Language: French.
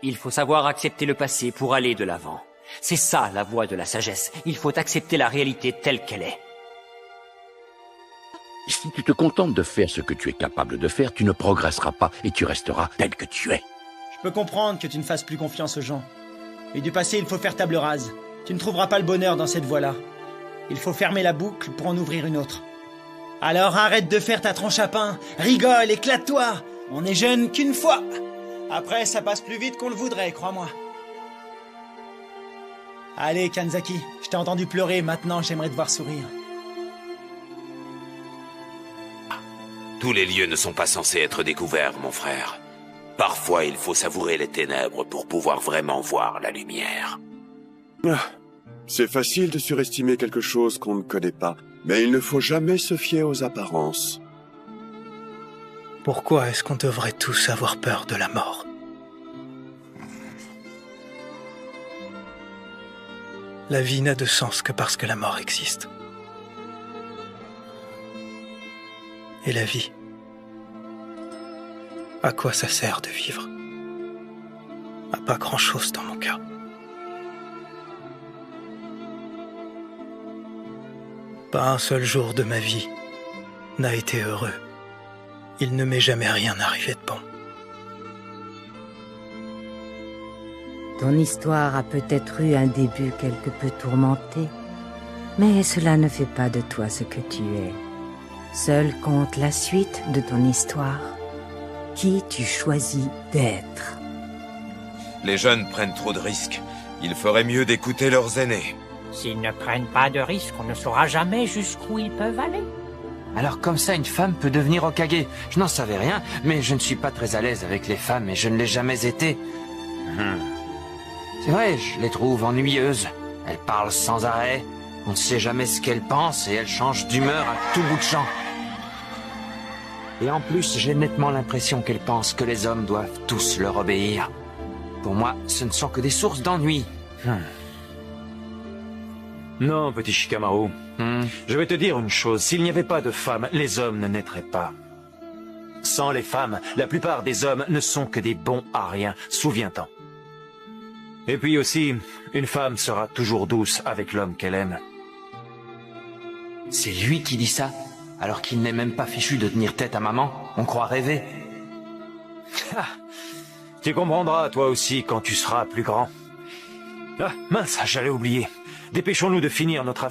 Il faut savoir accepter le passé pour aller de l'avant. C'est ça la voie de la sagesse. Il faut accepter la réalité telle qu'elle est. Si tu te contentes de faire ce que tu es capable de faire, tu ne progresseras pas et tu resteras tel que tu es. Je peux comprendre que tu ne fasses plus confiance aux gens. Mais du passé, il faut faire table rase. Tu ne trouveras pas le bonheur dans cette voie-là. Il faut fermer la boucle pour en ouvrir une autre. Alors arrête de faire ta tronche à pain. Rigole, éclate-toi. On est jeune qu'une fois. Après, ça passe plus vite qu'on le voudrait, crois-moi. Allez, Kanzaki, je t'ai entendu pleurer, maintenant j'aimerais te voir sourire. Tous les lieux ne sont pas censés être découverts, mon frère. Parfois, il faut savourer les ténèbres pour pouvoir vraiment voir la lumière. C'est facile de surestimer quelque chose qu'on ne connaît pas, mais il ne faut jamais se fier aux apparences. Pourquoi est-ce qu'on devrait tous avoir peur de la mort? La vie n'a de sens que parce que la mort existe. Et la vie, à quoi ça sert de vivre? À pas grand-chose dans mon cas. Pas un seul jour de ma vie n'a été heureux. Il ne m'est jamais rien arrivé de bon. Ton histoire a peut-être eu un début quelque peu tourmenté, mais cela ne fait pas de toi ce que tu es. Seul compte la suite de ton histoire. Qui tu choisis d'être. Les jeunes prennent trop de risques. Il ferait mieux d'écouter leurs aînés. S'ils ne prennent pas de risques, on ne saura jamais jusqu'où ils peuvent aller. Alors comme ça, une femme peut devenir Hokage. Je n'en savais rien, mais je ne suis pas très à l'aise avec les femmes et je ne l'ai jamais été. C'est vrai, je les trouve ennuyeuses. Elles parlent sans arrêt. On ne sait jamais ce qu'elles pensent et elles changent d'humeur à tout bout de champ. Et en plus, j'ai nettement l'impression qu'elles pensent que les hommes doivent tous leur obéir. Pour moi, ce ne sont que des sources d'ennui. Non, petit Shikamaru. Je vais te dire une chose, s'il n'y avait pas de femmes, les hommes ne naîtraient pas. Sans les femmes, la plupart des hommes ne sont que des bons à rien, souviens-t'en. Et puis aussi, une femme sera toujours douce avec l'homme qu'elle aime. C'est lui qui dit ça, alors qu'il n'est même pas fichu de tenir tête à maman. On croit rêver. Tu comprendras toi aussi quand tu seras plus grand. Ah, mince, j'allais oublier. Dépêchons-nous de finir notre affaire.